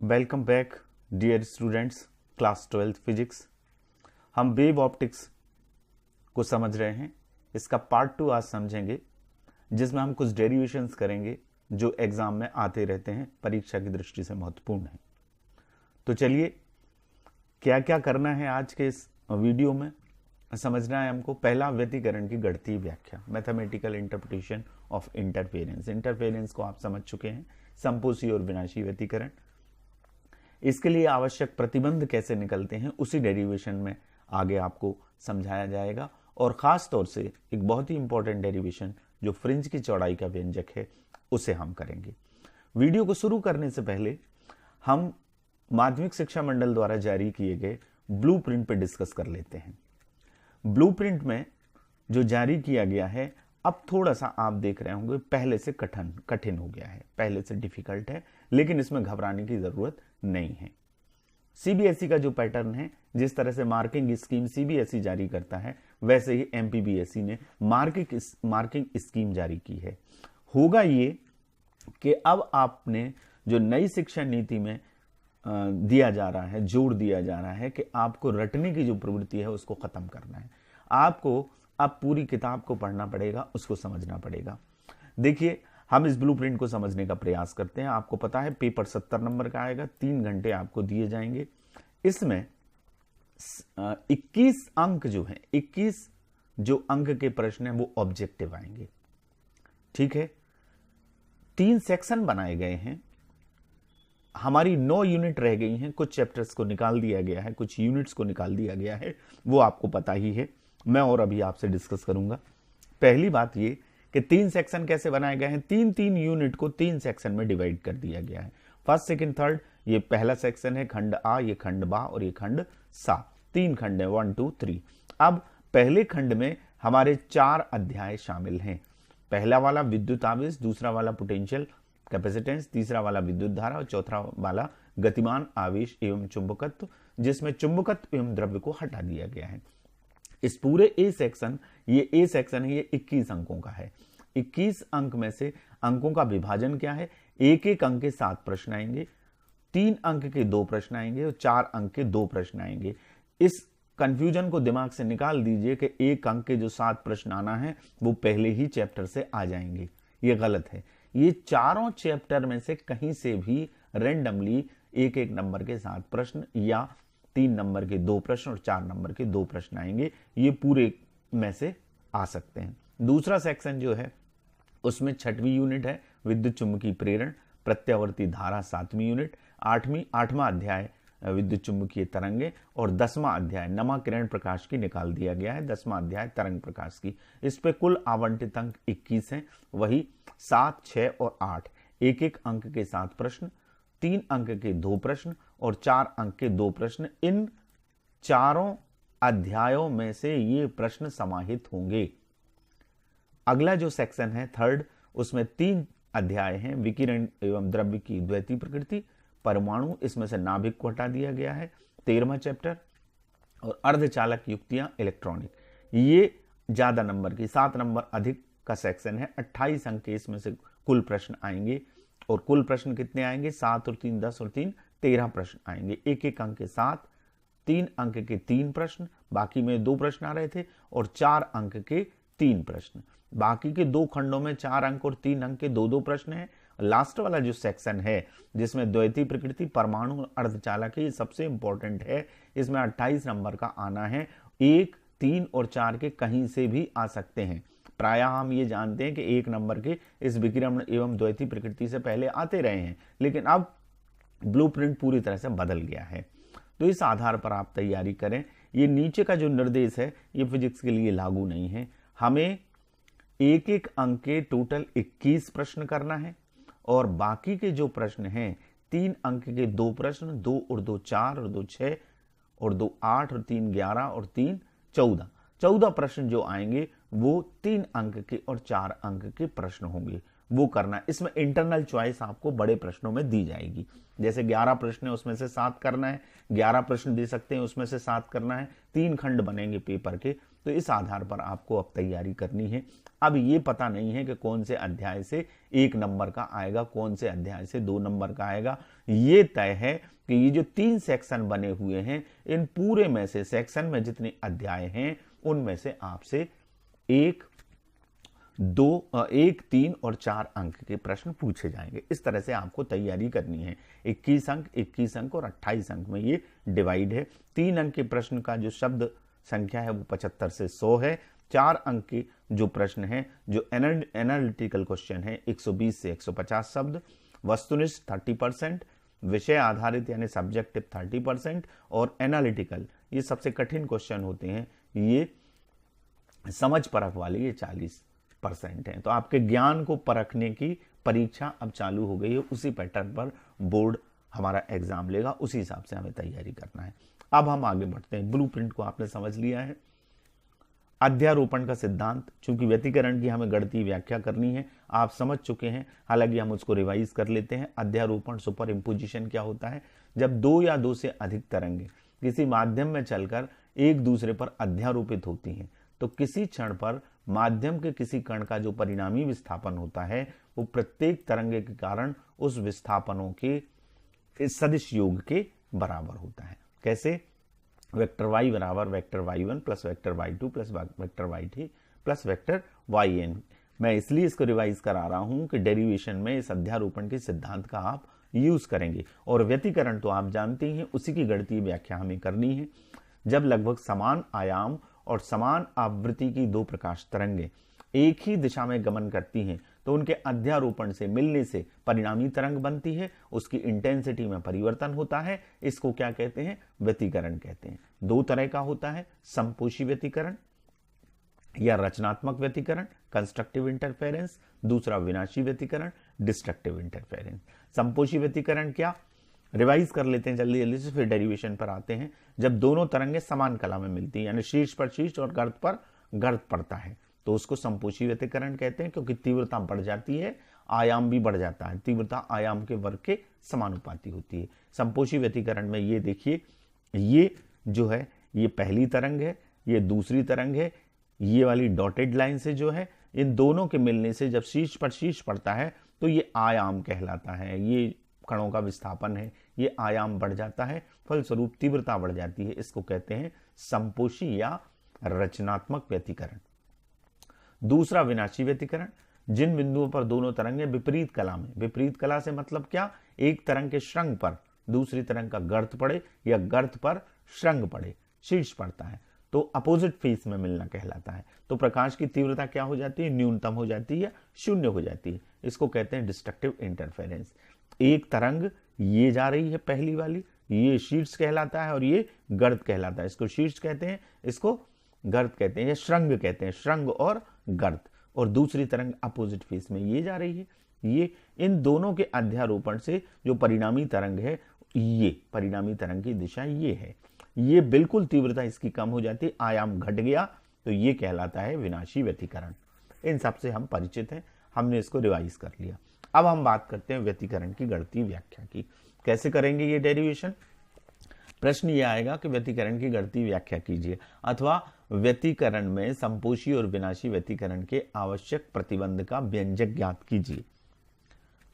Welcome back dear students, class 12th physics. हम wave optics को समझ रहे हैं। इसका पार्ट 2 आज समझेंगे, जिसमें हम कुछ डेरिवेशंस करेंगे जो एग्जाम में आते रहते हैं, परीक्षा की दृष्टि से महत्वपूर्ण है। तो चलिए, क्या क्या करना है आज के इस वीडियो में समझना है हमको। पहला, व्यतिकरण की गणितीय व्याख्या, mathematical interpretation of interference. Interference को आप समझ चुके हैं, संपोषी और विनाशी व्यतिकरण। इसके लिए आवश्यक प्रतिबंध कैसे निकलते हैं उसी डेरिवेशन में आगे आपको समझाया जाएगा। और खास तौर से एक बहुत ही इंपॉर्टेंट डेरिवेशन जो फ्रिंज की चौड़ाई का व्यंजक है, उसे हम करेंगे। वीडियो को शुरू करने से पहले हम माध्यमिक शिक्षा मंडल द्वारा जारी किए गए ब्लूप्रिंट पर डिस्कस कर लेते हैं। ब्लूप्रिंट में जो जारी किया गया है, अब थोड़ा सा आप देख रहे होंगे पहले से कठिन हो गया है, पहले से डिफिकल्ट है, लेकिन इसमें घबराने की जरूरत नहीं है। सीबीएसई का जो पैटर्न है, जिस तरह से मार्किंग स्कीम सीबीएसई जारी करता है, वैसे ही एमपीबीएसई ने मार्किंग स्कीम जारी की है। होगा ये कि अब आपने जो नई शिक्षा नीति में दिया जा रहा है, जोर दिया जा रहा है कि आपको रटने की जो प्रवृत्ति है उसको खत्म करना है। आपको अब पूरी किताब को पढ़ना पड़ेगा, उसको समझना पड़ेगा। देखिए, हम इस ब्लूप्रिंट को समझने का प्रयास करते हैं। आपको पता है पेपर 70 नंबर का आएगा, 3 घंटे आपको दिए जाएंगे। इसमें 21 अंक जो है, 21 जो अंक के प्रश्न है वो ऑब्जेक्टिव आएंगे। ठीक है, 3 सेक्शन बनाए गए हैं। हमारी 9 यूनिट रह गई हैं, कुछ चैप्टर्स को निकाल दिया गया है, कुछ यूनिट्स को निकाल दिया गया है, वो आपको पता ही है। मैं और अभी आपसे डिस्कस करूंगा। पहली बात ये कि 3 सेक्शन कैसे बनाए गए हैं। 3-3 यूनिट को 3 सेक्शन में डिवाइड कर दिया गया है। First, second, third. ये पहला सेक्शन है, खंड आ, ये खंड बा और ये खंड सा। 3 खंड है, 1, 2, 3। अब पहले खंड में हमारे 4 अध्याय शामिल हैं। पहला वाला विद्युत आवेश, दूसरा वाला पोटेंशियल कैपेसिटेंस, तीसरा वाला विद्युत धारा और चौथा वाला गतिमान आवेश एवं चुंबकत्व, जिसमें चुंबकत्व एवं द्रव्य को हटा दिया गया है। इस पूरे ए सेक्शन है, ये 21 अंकों का है। 21 अंक में से अंकों का विभाजन क्या है? एक एक अंक के 7 प्रश्न आएंगे, 3 अंक के 2 प्रश्न आएंगे और 4 अंक के 2 प्रश्न आएंगे। इस कंफ्यूजन को दिमाग से निकाल दीजिए कि एक अंक के जो 7 प्रश्न आना है वो पहले ही चैप्टर से आ जाएंगे। ये गलत है। ये चारों चैप्टर में से कहीं से भी रैंडमली एक एक नंबर के 7 प्रश्न या 3 नंबर के 2 प्रश्न और 4 नंबर के 2 प्रश्न आएंगे। ये पूरे में से आ सकते हैं। दूसरा सेक्शन जो है उसमें 6वीं यूनिट है, विद्युत चुम्बकीय प्रेरण प्रत्यावर्ती धारा। 7वीं यूनिट, 8वां अध्याय विद्युत चुम्बकीय तरंगे और 10वां अध्याय नमा किरण प्रकाश की निकाल दिया गया है। 10वां अध्याय तरंग प्रकाश की। इस पे कुल आवंटित अंक 21 हैं, वही 7, 6 और 8। एक एक अंक के 7 प्रश्न, 3 अंक के 2 प्रश्न और 4 अंक के 2 प्रश्न। इन चारों अध्यायों में से ये प्रश्न समाहित होंगे। अगला जो सेक्शन है थर्ड, उसमें 3 अध्याय हैं। विकिरण एवं द्रव्य की द्वैतीय प्रकृति, परमाणु, इसमें से नाभिक को हटा दिया गया है। 13वां चैप्टर और अर्धचालक युक्तियां, इलेक्ट्रॉनिक। ये ज्यादा नंबर की 7 नंबर अधिक का सेक्शन है। 28 अंक के इसमें से कुल प्रश्न आएंगे। और कुल प्रश्न कितने आएंगे? 7 और 3 10 और 3 13 प्रश्न आएंगे। एक एक अंक के 7, 3 अंक के 3 प्रश्न, बाकी में 2 प्रश्न आ रहे थे, और 4 अंक के 3 प्रश्न। बाकी के 2 खंडों में 4 अंक और 3 अंक के 2-2 प्रश्न हैं। लास्ट वाला जो सेक्शन है जिसमें द्वैतीय प्रकृति, परमाणु और अर्धचालक है, ये सबसे इंपॉर्टेंट है। इसमें 28 नंबर का आना है। 1, 3 और 4 के कहीं से भी आ सकते हैं। प्रायः हम ये जानते हैं कि 1 नंबर के इस विकिरण एवं द्वैतीय प्रकृति से पहले आते रहे हैं, लेकिन अब ब्लूप्रिंट पूरी तरह से बदल गया है। तो इस आधार पर आप तैयारी करें। ये नीचे का जो निर्देश है ये फिजिक्स के लिए लागू नहीं है। हमें एक एक अंक के टोटल 21 प्रश्न करना है और बाकी के जो प्रश्न हैं 3 अंक के 2 प्रश्न, 2 और 2 4 और 2 6 और 2 8 और 3 11 और 3 14। 14 प्रश्न जो आएंगे वो 3 अंक के और 4 अंक के प्रश्न होंगे, वो करना। इसमें इंटरनल चॉइस आपको बड़े प्रश्नों में दी जाएगी। जैसे 11 प्रश्न है उसमें से 7 करना है, 11 प्रश्न दे सकते हैं उसमें से 7 करना है। 3 खंड बनेंगे पेपर के, तो इस आधार पर आपको अब तैयारी करनी है। अब ये पता नहीं है कि कौन से अध्याय से 1 नंबर का आएगा, कौन से अध्याय से 2 नंबर का आएगा। ये तय है कि ये जो 3 सेक्शन बने हुए हैं, इन पूरे में से सेक्शन में जितने अध्याय हैं उनमें से आपसे 1, 3 और 4 अंक के प्रश्न पूछे जाएंगे। इस तरह से आपको तैयारी करनी है। 21 अंक और 28 अंक में ये डिवाइड है। 3 अंक के प्रश्न का जो शब्द संख्या है वो 75 से 100 है। 4 अंक के जो प्रश्न है, जो एनालिटिकल क्वेश्चन है, 120 से 150 शब्द, वस्तुनिष्ठ 30%, विषय आधारित यानी सब्जेक्टिव 30% और एनालिटिकल ये सबसे कठिन क्वेश्चन होते हैं, ये समझ परख वाले ये 40% हैं। तो आपके ज्ञान को परखने की परीक्षा अब चालू हो गई है। उसी पैटर्न पर बोर्ड हमारा एग्जाम लेगा, उसी हिसाब से हमें तैयारी करना है। अब हम आगे बढ़ते हैं। ब्लूप्रिंट को आपने समझ लिया है। अध्यारोपण का सिद्धांत, चूंकि व्यतिकरण की हमें गणितीय व्याख्या करनी है, आप समझ चुके हैं, हालांकि हम उसको रिवाइज कर लेते हैं। अध्यारोपण सुपर इम्पोजिशन क्या होता है? जब 2 या 2 से अधिक तरंगें किसी माध्यम में चलकर एक दूसरे पर अध्यारोपित होती हैं, तो किसी क्षण पर माध्यम के किसी कण का जो परिणामी विस्थापन होता है वो प्रत्येक तरंगे के कारण उस विस्थापनों के सदिश योग के बराबर होता है। कैसे? वेक्टर y बराबर vector y1 plus vector y2 plus vector y3 plus vector yn। मैं इसलिए इसको रिवाइज करा रहा हूं कि डेरिवेशन में इस अध्यारोपण के सिद्धांत का आप यूज करेंगे। और व्यतिकरण तो आप जानते हैं, उसी की गणितीय व्याख्या हमें करनी है। जब लगभग समान आयाम और समान आवृत्ति की 2 प्रकाश तरंगें एक ही दिशा में गमन करती हैं तो उनके अध्यारोपण से मिलने से परिणामी तरंग बनती है, उसकी इंटेंसिटी में परिवर्तन होता है। इसको क्या कहते हैं? व्यतिकरण कहते हैं। 2 तरह का होता है, समपोषी व्यतिकरण या रचनात्मक व्यतिकरण, कंस्ट्रक्टिव इंटरफेरेंस, दूसरा विनाशी व्यतिकरण, डिस्ट्रक्टिव इंटरफेरेंस। समपोषी व्यतिकरण क्या? रिवाइज कर लेते हैं जल्दी जल्दी से, फिर डेरिवेशन पर आते हैं। जब दोनों तरंगें समान कला में मिलती हैं, यानी शीर्ष पर शीर्ष और गर्त पर गर्त पड़ता है, तो उसको समपोषी व्यतिकरण कहते हैं, क्योंकि तीव्रता बढ़ जाती है, आयाम भी बढ़ जाता है। तीव्रता आयाम के वर्ग के समानुपाती होती है। समपोषी व्यतिकरण में ये देखिए, ये जो है ये पहली तरंग है, ये दूसरी तरंग है, ये वाली डॉटेड लाइन से जो है, इन दोनों के मिलने से जब शीर्ष पर शीर्ष पड़ता है तो ये आयाम कहलाता है। ये कणों का विस्थापन है, ये आयाम बढ़ जाता है, फलस्वरूप तीव्रता बढ़ जाती है। इसको कहते हैं समपोषी या रचनात्मक व्यतिकरण। दूसरा विनाशी व्यतिकरण, जिन बिंदुओं पर दोनों तरंगें विपरीत कला में, विपरीत कला से मतलब क्या? एक तरंग के श्रृंग पर दूसरी तरंग का गर्त पड़े या गर्त पर श्रृंग पड़े, शीर्ष पड़ता है, तो अपोजिट फेस में मिलना कहलाता है। तो प्रकाश की तीव्रता क्या हो जाती है? न्यूनतम हो जाती है, शून्य हो जाती है। इसको कहते हैं डिस्ट्रक्टिव इंटरफेरेंस। एक तरंग ये जा रही है, पहली वाली, ये शीर्ष कहलाता है और ये गर्त कहलाता है। इसको शीर्ष कहते हैं, इसको गर्त कहते हैं, या श्रृंग कहते हैं, श्रृंग और गर्त। और दूसरी तरंग अपोजिट फेस में ये जा रही है, ये, इन दोनों के अध्यारोपण से जो परिणामी तरंग है, ये परिणामी तरंग की दिशा ये है, ये बिल्कुल तीव्रता इसकी कम हो जाती है, आयाम घट गया, तो ये कहलाता है विनाशी व्यतिकरण। इन सबसे हम परिचित हैं, हमने इसको रिवाइज कर लिया। अब हम बात करते हैं व्यतिकरण की गणितीय व्याख्या की। कैसे करेंगे ये डेरिवेशन? प्रश्न ये आएगा कि व्यतिकरण की गणितीय व्याख्या कीजिए, अथवा व्यतिकरण में समपोषी और विनाशी व्यतिकरण के आवश्यक प्रतिबंध का व्यंजक ज्ञात कीजिए।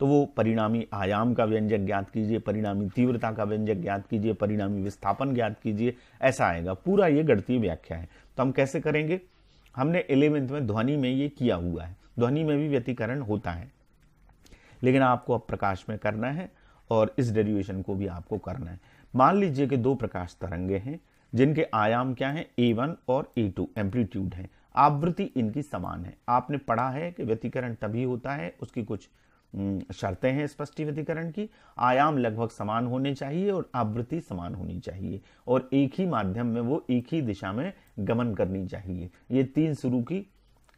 तो वो परिणामी आयाम का व्यंजक ज्ञात कीजिए, परिणामी तीव्रता का व्यंजक ज्ञात कीजिए, परिणामी विस्थापन ज्ञात कीजिए, ऐसा आएगा। पूरा ये गणितीय व्याख्या है। तो हम कैसे करेंगे? हमने 11वीं में ध्वनि में ये किया हुआ है, ध्वनि में भी व्यतिकरण होता है, लेकिन आपको अब प्रकाश में करना है और इस डेरिवेशन को भी आपको करना है। मान लीजिए कि 2 प्रकाश तरंगे हैं जिनके आयाम क्या है? A1 और A2 एम्पलीट्यूड है, आवृत्ति इनकी समान है। आपने पढ़ा है कि व्यतिकरण तभी होता है, उसकी कुछ शर्तें हैं स्पष्ट व्यतिकरण की। आयाम लगभग समान होने चाहिए और आवृत्ति समान होनी चाहिए, और एक ही माध्यम में वो एक ही दिशा में गमन करनी चाहिए। ये 3 शुरू की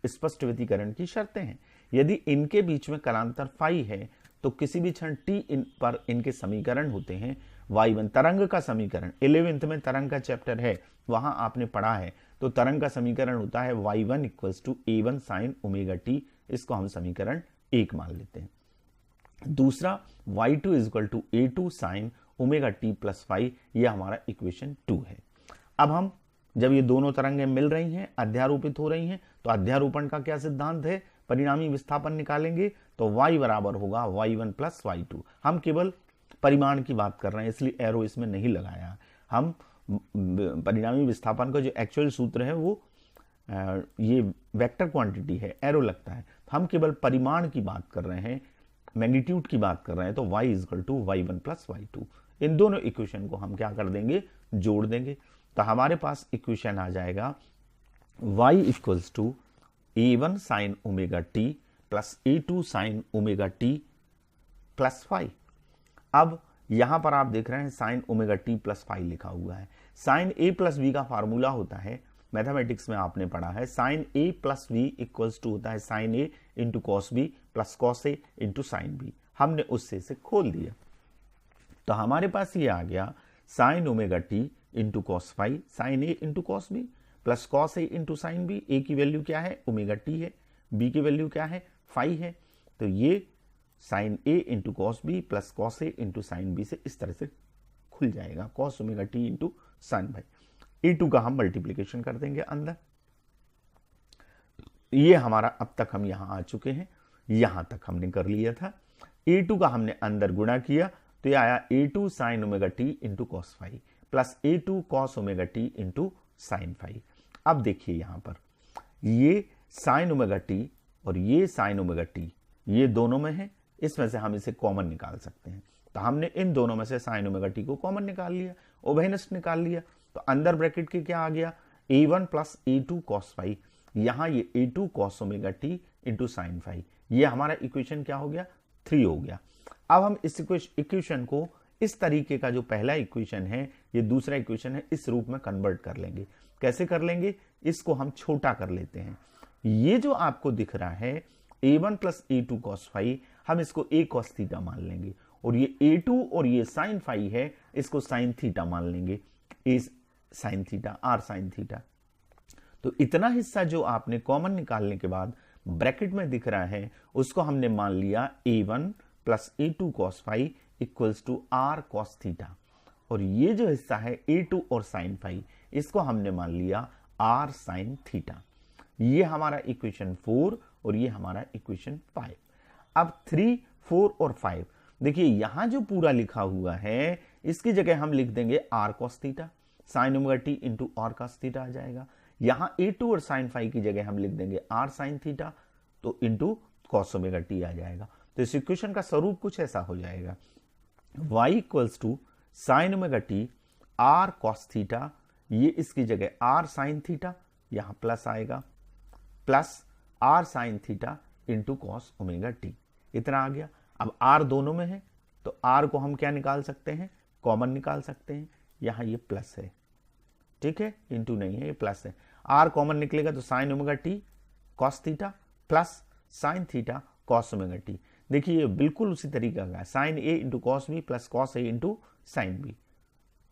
स्पष्ट व्यतिकरण की शर्तें हैं। यदि इनके बीच में कलांतर फाई है तो किसी भी क्षण t पर इनके समीकरण होते हैं। y1 तरंग का समीकरण 11th में तरंग का चैप्टर है, वहां आपने पढ़ा है। तो तरंग का समीकरण होता है y1 = a1 sin omega t। इसको हम समीकरण 1 मान लेते हैं। दूसरा y2 = a2 sin omega t + 5, यह हमारा इक्वेशन 2 है। अब हम जब ये दोनों तरंगें मिल रही हैं, अध्यारोपित हो रही हैं, तो अध्यारोपण का क्या सिद्धांत है, परिणामी विस्थापन निकालेंगे तो y बराबर होगा y1 प्लस y2। हम केवल परिमाण की बात कर रहे हैं इसलिए एरो इसमें नहीं लगाया। हम परिणामी विस्थापन का जो एक्चुअल सूत्र है वो ये वेक्टर क्वांटिटी है, एरो लगता है। हम केवल परिमाण की बात कर रहे हैं, मैग्नीट्यूड की बात कर रहे हैं, तो y is equal to y1 plus y2। इन दोनों इक्वेशन को हम क्या कर देंगे, जोड़ देंगे। तो हमारे पास इक्वेशन आ जाएगा y equals to a1 sine omega t plus a2 sine omega t plus five. अब यहां पर आप देख रहे हैं sine omega t plus five लिखा हुआ है। साइन ए प्लस बी का फार्मूला होता है, मैथमेटिक्स में आपने पढ़ा है, sine a plus b equals to होता है sine a into cos b plus cos a into sine b. हमने उससे इसे खोल दिया तो हमारे पास ये आ गया sine omega t into cos five sine a into cos b plus cos a into sine b. A की वैल्यू क्या है, ओमेगा टी है, बी की वैल्यू क्या है, फाइव है। तो ये sine a into cos b plus cos a into sine b से इस तरह से खुल जाएगा, cos omega t into sine b. A two का हम मल्टीप्लीकेशन कर देंगे अंदर। ये हमारा अब तक हम यहां आ चुके हैं, यहां तक हमने कर लिया था। ए टू का हमने अंदर गुणा किया तो ये आया a two sine omega t into cos five plus a two cos omega t into sine five. अब देखिए यहां पर ये साइन ओमेगा टी और ये साइन ओमेगा टी ये दोनों में है, इसमें से हम इसे कॉमन निकाल सकते हैं। तो हमने इन दोनों में से साइन ओमेगा टी को कॉमन निकाल लिया, उभयनिष्ठ निकाल लिया। तो अंदर ब्रैकेट के क्या आ गया, a1 plus a2 cos five, यहां ये a2 cos omega t into sine five. ये हमारा इक्वेशन क्या हो गया, 3 हो गया। अब हम इस इक्वेशन को इस तरीके का जो पहला इक्वेशन है, ये दूसरा इक्वेशन है, इस रूप में कन्वर्ट कर लेंगे। कैसे कर लेंगे, इसको हम छोटा कर लेते हैं। ये जो आपको दिख रहा है a1 plus a2 cos five, हम इसको a कॉस थीटा मान लेंगे, और ये a2 और ये साइन फाइव है, इसको साइन थीटा मान लेंगे, a sine theta r sine theta. तो इतना हिस्सा जो आपने कॉमन निकालने के बाद ब्रैकेट में दिख रहा है, उसको हमने मान लिया a1 plus a2 cos phi equals to r cos theta, और ये जो हिस्सा है a2 और साइन फाइव, इसको हमने मान लिया r साइन थीटा। ये हमारा इक्वेशन 4 और ये हमारा इक्वेशन 5। अब 3, 4 और 5 देखिए, यहां जो पूरा लिखा हुआ है इसकी जगह हम लिख देंगे r cos theta, sine omega t into r cos theta आ जाएगा। यहां a2 और साइन फाइव की जगह हम लिख देंगे r साइन थीटा, तो इंटू cos ओमेगा टी आ जाएगा। तो इस इक्वेशन का स्वरूप कुछ ऐसा हो जाएगा, y equals to sine omega t r cos theta, ये इसकी जगह r साइन थीटा, यहां प्लस आएगा, plus r sine theta into cos omega t. इतना आ गया। अब r दोनों में है तो r को हम क्या निकाल सकते हैं, कॉमन निकाल सकते हैं। यहां ये प्लस है, ठीक है, इंटू नहीं है, ये प्लस है। r कॉमन निकलेगा तो sine omega t cos theta plus sine theta cos omega t. देखिए ये बिल्कुल उसी तरीके का है, sine a into cos b plus cos a into sine b.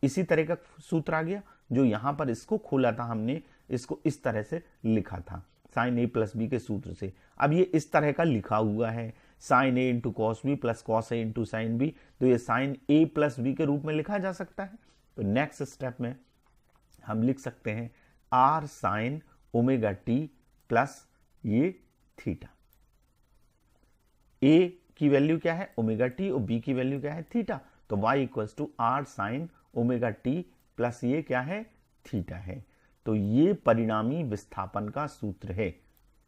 इसी तरह का सूत्र आ गया। जो यहां पर इसको खोला था हमने, इसको इस तरह से लिखा था साइन ए प्लस बी के सूत्र से। अब ये इस तरह का लिखा हुआ है, sine a into cos b plus cos a into sine b, तो ये साइन ए प्लस बी के रूप में लिखा जा सकता है। तो नेक्स्ट स्टेप में हम लिख सकते हैं r sine omega t plus ये थीटा। ए की वैल्यू क्या है, ओमेगा टी, और बी की वैल्यू क्या है, थीटा। तो y equals to r sine omega t plus ये क्या है, थीटा है। तो ये परिणामी विस्थापन का सूत्र है,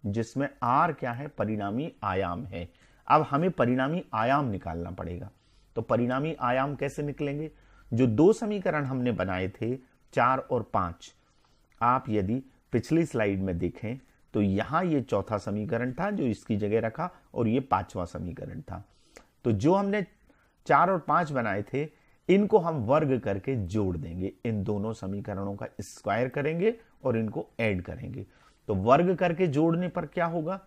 जिसमें r क्या है, परिणामी आयाम है। अब हमें परिणामी आयाम निकालना पड़ेगा। तो परिणामी आयाम कैसे निकलेंगे, जो दो समीकरण हमने बनाए थे 4 और 5, आप यदि पिछली स्लाइड में देखें तो यहां ये चौथा समीकरण था जो इसकी जगह रखा, और ये 5वां समीकरण था। तो जो हमने 4 और 5 बनाए थे, इनको हम वर्ग करके जोड़ देंगे, इन दोनों समीकरणों का स्क्वायर करेंगे और इनको ऐड करेंगे। तो वर्ग करके जोड़ने पर क्या होगा,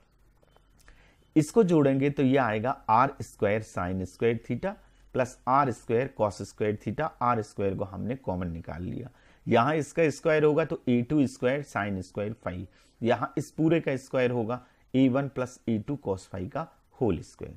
इसको जोड़ेंगे तो यह आएगा r square sine square theta plus r square cos square theta. R square को हमने कॉमन निकाल लिया, यहां इसका स्क्वायर होगा तो a2 square sine square five, यहां इस पूरे का स्क्वायर होगा a1 plus a2 cos five का होल स्क्वायर।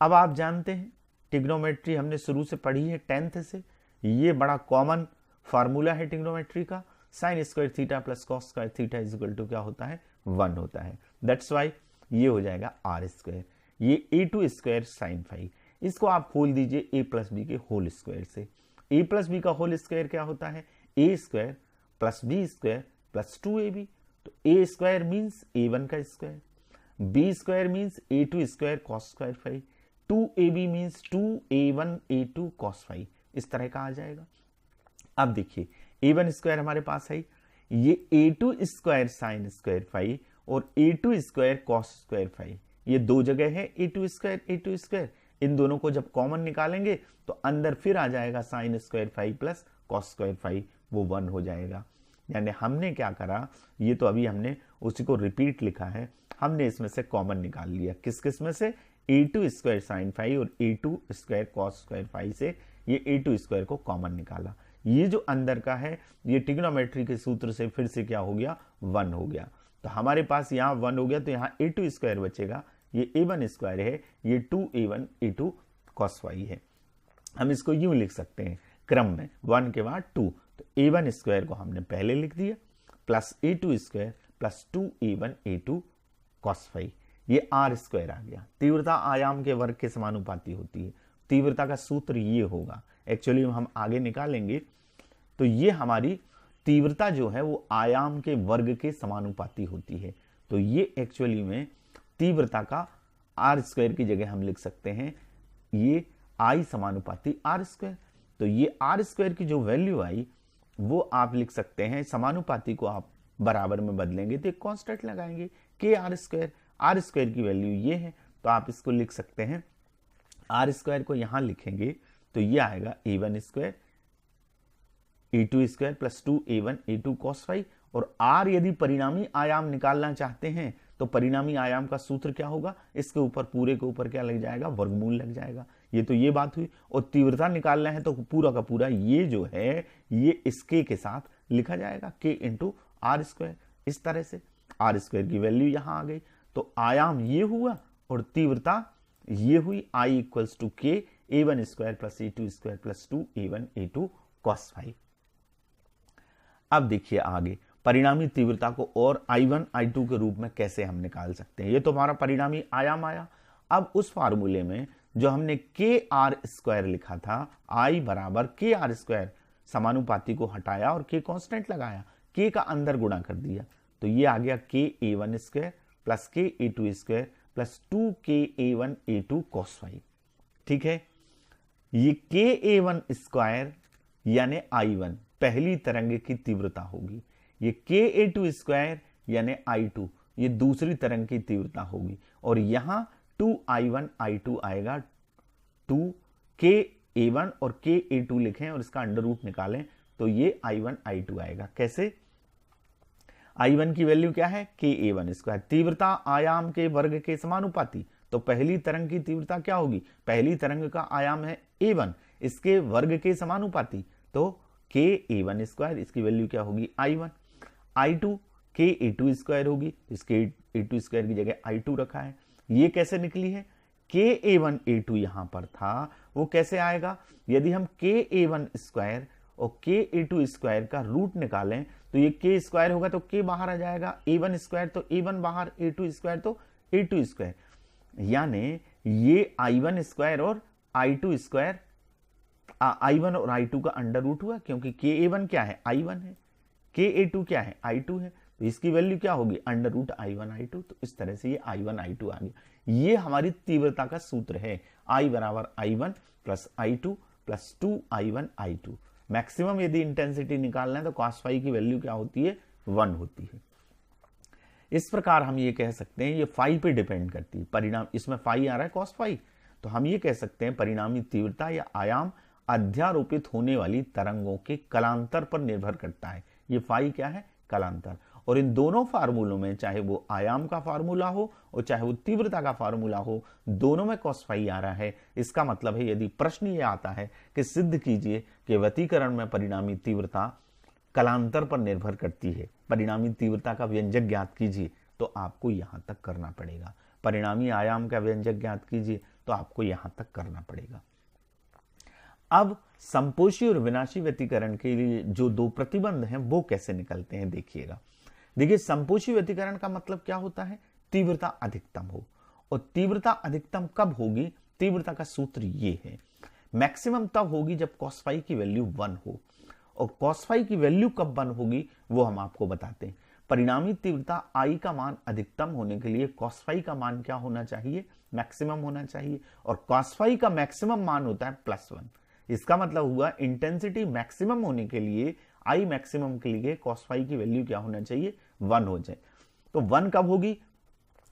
अब आप जानते हैं ट्रिग्नोमेट्री हमने शुरू से पढ़ी है 10th से, ये बड़ा कॉमन फार्मूला है ट्रिग्नोमेट्री का। Sine square theta plus cos square theta is equal to क्या होता है, 1 होता है। दैट्स वाई ये हो जाएगा आर स्क्वायर। ये a2 स्क्वायर साइन फाई, इसको आप खोल दीजिए a प्लस बी के होल स्क्वायर से। a प्लस बी का होल स्क्वायर क्या होता है, a square plus b square plus 2ab। तो a स्क्वायर मीन्स a1 का square, b square means a2 square cos square phi, 2ab means 2a1 a2 cos phi, इस तरह का आ जाएगा। अब देखिए a1 स्क्वायर हमारे पास है, ये a2 square sine square phi और a2 square cos square phi, ये दो जगह है a2 स्क्वायर, इन दोनों को जब कॉमन निकालेंगे तो अंदर फिर आ जाएगा sine square phi plus cos square phi, वो 1 हो जाएगा। यानी हमने क्या करा, ये तो अभी हमने उसी को रिपीट लिखा है, हमने इसमें से कॉमन निकाल लिया। किस किस में से, a2 स्क्वायर साइन फाई और a2 square cos square phi से ये a2 स्क्वायर को कॉमन निकाला। ये जो अंदर का है ये ट्रिग्नोमेट्री के सूत्र से फिर से क्या हो गया, 1 हो गया। तो हमारे पास यहाँ 1 हो गया, तो यहाँ a2 स्क्वायर बचेगा, ये a1 स्क्वायर है, ये 2a1 a2 कॉस फाई है। हम इसको यूं लिख सकते हैं क्रम में 1 के बाद 2, तो a1 स्क्वायर को हमने पहले लिख दिया plus a2 square plus 2a1 a2 cos phi, ये r स्क्वायर आ गया। तीव्रता आयाम के वर्ग के समानुपाती होती है, तीव्रता का सूत्र ये होगा, एक्चुअली हम आगे निकालेंगे। तो ये हमारी तीव्रता जो है वो आयाम के वर्ग के समानुपाती होती है। तो ये एक्चुअली में तीव्रता का आर स्क्वायर की जगह हम लिख सकते हैं ये आई समानुपाती आर स्क्वायर। तो ये आर स्क्वायर की जो वैल्यू आई वो आप लिख सकते हैं, समानुपाती को आप बराबर में बदलेंगे तो एक कांस्टेंट लगाएंगे के आर स्क्वायर की वैल्यू ये है, तो आप इसको लिख सकते हैं, आर स्क्वायर को यहां लिखेंगे तो ये आएगा a1 square a2 square plus 2a1 a2 cos phi. और r यदि परिणामी आयाम निकालना चाहते हैं तो परिणामी आयाम का सूत्र क्या होगा, इसके ऊपर पूरे के ऊपर क्या लग जाएगा, वर्गमूल लग जाएगा। ये तो ये बात हुई। और तीव्रता निकालना है तो पूरा का पूरा ये जो है ये इसके के साथ लिखा जाएगा k इंटू आर स्क्वायर, इस तरह से आर स्क्वायर की वैल्यू यहां आ गई। तो आयाम ये हुआ और तीव्रता ये हुई, I इक्वल्स टू के a1 square plus a2 square plus 2a1 a2 cos phi. अब देखिए आगे परिणामी तीव्रता को और I1 I2 के रूप में कैसे हम निकाल सकते हैं। ये तो हमारा परिणामी आयाम आया। अब उस फार्मूले में जो हमने के आर स्क्वायर लिखा था, I बराबर के आर स्क्वायर, समानुपाती को हटाया और के कांस्टेंट लगाया, के का अंदर गुणा कर दिया, तो ये आ गया के a1 स्क्वायर प्लस के a2 square plus 2 a1 a2 cos phi. ठीक है, ये के a1 स्क्वायर यानी I1 पहली तरंग की तीव्रता होगी, ये के a2 स्क्वायर यानी I2 ये दूसरी तरंग की तीव्रता होगी, और यहां 2I1 I2 आएगा, 2 के a1 और के a2 लिखें और इसका अंडर रूट निकालें तो ये I1 I2 आएगा। कैसे, I1 की वैल्यू क्या है, के a1 स्क्वायर, तीव्रता आयाम के वर्ग के समानुपाती, तो पहली तरंग की तीव्रता क्या होगी, पहली तरंग का आयाम है a1, इसके वर्ग के समानुपाती, तो के a1 स्क्वायर, इसकी वैल्यू क्या होगी I1, I2 के a2 स्क्वायर होगी, इसके a2 स्क्वायर की जगह I2 रखा है। ये कैसे निकली है, के a1 a2 यहां पर था, वो कैसे आएगा, यदि हम के a1 स्क्वायर और के a2 स्क्वायर का रूट निकालें तो ये के स्क्वायर होगा तो के बाहर आ जाएगा, a1 स्क्वायर तो a1 बाहर, a2 स्क्वायर तो a2 स्क्वायर, यानी ये I1 स्क्वायर और I2 स्क्वायर, I1 और I2 का अंडर रूट हुआ, क्योंकि के a1 क्या है, I1 है, के a2 क्या है, I2 है, तो इसकी वैल्यू क्या होगी, अंडर रूट I1 I2। तो इस तरह से ये I1 I2 आ गया। ये हमारी तीव्रता का सूत्र है, I बराबर I1 plus I2 plus 2I1 I2। Maximum यदि इंटेंसिटी निकालना है तो कॉस फाई की वैल्यू क्या होती है, 1 होती है। इस प्रकार हम ये कह सकते हैं ये फाई पे डिपेंड करती है, परिणाम इसमें फाई आ रहा है कॉस फाई, तो हम ये कह सकते हैं परिणामी तीव्रता या आयाम अध्यारोपित होने वाली तरंगों के कलांतर पर निर्भर करता है। ये फाई क्या है, कलांतर। और इन दोनों फार्मूलों में चाहे वो आयाम का फार्मूला हो और चाहे वो तीव्रता का फार्मूला हो, दोनों में कॉस फाई आ रहा है। इसका मतलब है यदि प्रश्न ये आता है कि सिद्ध कीजिए कि व्यतिकरण में परिणामी तीव्रता कलांतर पर निर्भर करती है, परिणामी तीव्रता का व्यंजक ज्ञात कीजिए, तो आपको यहां तक करना पड़ेगा। परिणामी आयाम का व्यंजक ज्ञात कीजिए तो आपको यहां तक करना पड़ेगा। अब संपोषी और विनाशी व्यतिकरण के लिए जो दो प्रतिबंध हैं वो कैसे निकलते हैं देखिएगा। देखिए, संपोषी व्यतिकरण का मतलब क्या होता है, तीव्रता अधिकतम हो। और तीव्रता अधिकतम कब होगी, तीव्रता का सूत्र ये है, मैक्सिमम तब होगी जब cos फाई की वैल्यू 1 हो। और cos फाई की वैल्यू कब 1 होगी वो हम आपको बताते हैं। परिणामी तीव्रता I का मान अधिकतम होने के लिए cos फाई का मान क्या होना चाहिए, मैक्सिमम होना चाहिए। और cos फाई का मैक्सिमम मान होता है +1। इसका मतलब हुआ इंटेंसिटी मैक्सिमम होने के लिए, I मैक्सिमम के लिए cos फाई की वैल्यू क्या होना चाहिए, 1 हो जाए। तो 1 कब होगी,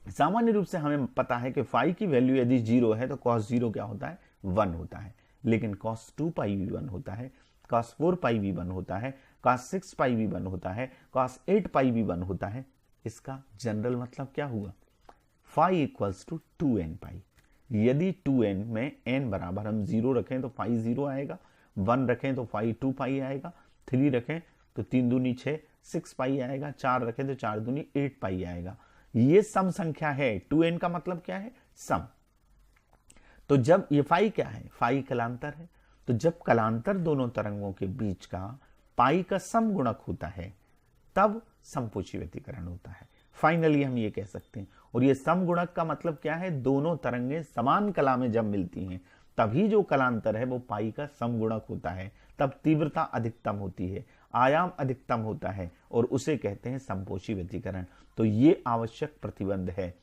सामान्य रूप से हमें पता है कि फाई की वैल्यू यदि 0 है तो cos 0 क्या होता है, 1 होता है। लेकिन cos 2 पाई भी 1 होता है, cos 4 पाई भी 1 होता है, cos 6 पाई भी 1 होता है, cos 8 पाई भी 1 होता है। इसका जनरल मतलब क्या हुआ, फाई इक्वल्स टू 2n पाई। यदि 2n में n बराबर हम 0 रखें तो फाई 0 आएगा, 1 रखें तो फाई 2 पाई आएगा, 3 रखें तो 3 दूनी 6, 6 पाई आएगा, 4 रखें तो 4 दूनी 8 पाई आएगा। ये सम संख्या है। 2n का मतलब क्या है, सम। तो जब ये फाई क्या है, फाई कलांतर है। तो जब कलांतर दोनों तरंगों के बीच का पाई का सम गुणक होता है तब संपोषी व्यतिकरण होता है। फाइनली हम ये कह सकते हैं। और ये सम गुणक का मतलब क्या है, दोनों तरंगें समान कला में जब मिलती हैं तभी जो कलांतर है वो पाई का सम गुणक होता है, तब तीव्रता अधिकतम होती है, आयाम अधिकतम होता है और उसे कहते हैं संपोषी व्यतिकरण। तो ये आवश्यक प्रतिबंध है।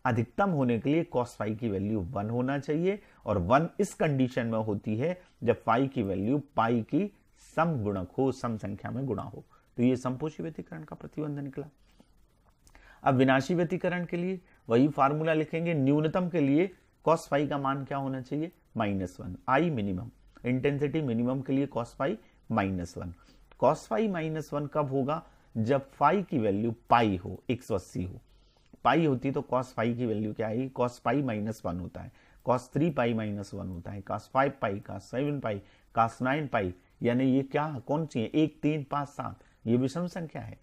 अधिकतम होने के लिए cos फाई की वैल्यू 1 होना चाहिए और 1 इस कंडीशन में होती है जब फाई की वैल्यू पाई की सम गुणक हो, सम संख्या में गुणा हो। तो ये संपोषी व्यतिकरण का प्रतिबंध निकला। अब विनाशी व्यतिकरण के लिए वही फार्मूला लिखेंगे। न्यूनतम के लिए cos फाई का मान क्या होना चाहिए, -1। I मिनिमम, इंटेंसिटी मिनिमम के लिए cos फाई -1। cos फाई -1 कब होगा, जब फाई की वैल्यू पाई हो, 180 हो। पाई होती तो cos फाई की वैल्यू क्या आएगी, cos पाई -1 होता है, cos 3 पाई -1 होता है, cos 5 पाई, cos 7 पाई, cos 9 पाई। यानी ये क्या कौन सी है, 1, 3, 5, 7, ये विषम संख्या है।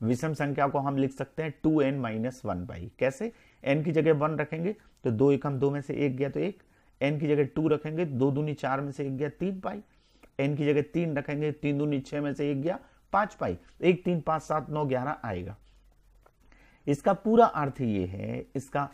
विषम संख्या को हम लिख सकते हैं 2n - 1 पाई। कैसे, n की जगह 1 रखेंगे तो 2 एकम 2 में से 1 गया तो 1, n की जगह 2 रखेंगे 2 दूनी 4 में से 1 गया 3 पाई, n की जगह 3 रखेंगे 3 दूनी 6 में से 1 गया 5 पाई। 1, 3, 5, 7, 9, 11 आएगा। इसका पूरा अर्थ ये है, इसका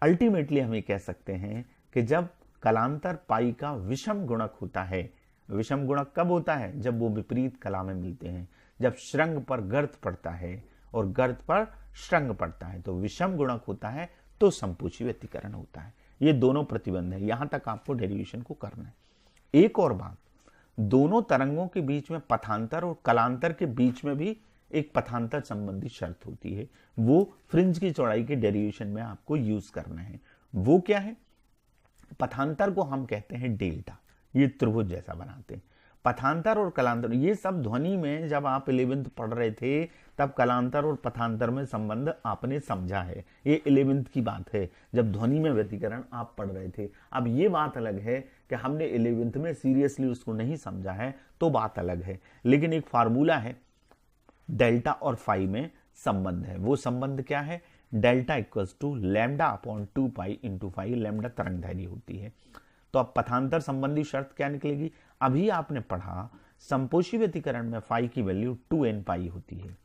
अल्टीमेटली हम ये कह सकते हैं कि जब कलांतर पाई का विषम गुणक होता है, विषम गुणक कब होता है, जब वो विपरीत कला में मिलते हैं, जब श्रृंग पर गर्त पड़ता है और गर्त पर श्रृंग पड़ता है तो विषम गुणक होता है, तो संपोषी व्यतिकरण होता है। ये दोनों प्रतिबंध है, यहां तक आपको डेरिवेशन को करना है। एक और बात, दोनों तरंगों के बीच में पथांतर और कलांतर के बीच में भी एक पथांतर संबंधी शर्त होती है, वो फ्रिंज की चौड़ाई के डेरिवेशन में आपको यूज करना है। वो क्या है, पथांतर को हम कहते हैं डेल्टा, ये त्रिभुज जैसा बनाते हैं। पथांतर और कलांतर, ये सब ध्वनि में जब आप 11th पढ़ रहे थे तब कलांतर और पथांतर में संबंध आपने समझा है। ये 11th की बात है, जब ध्वनि में व्यतिकरण आप पढ़ रहे थे। अब ये बात अलग है कि हमने 11th में सीरियसली उसको नहीं समझा है, तो बात अलग है। लेकिन एक फार्मूला है, डेल्टा और फाई में संबंध है। वो संबंध क्या है, delta equals to lambda upon 2 pi into phi. Lambda तरंगदैर्घ्य होती है। तो अब पथांतर संबंधी शर्त क्या निकलेगी, अभी आपने पढ़ा संपोषी व्यतिकरण में फाई की वैल्यू 2n पाई होती है।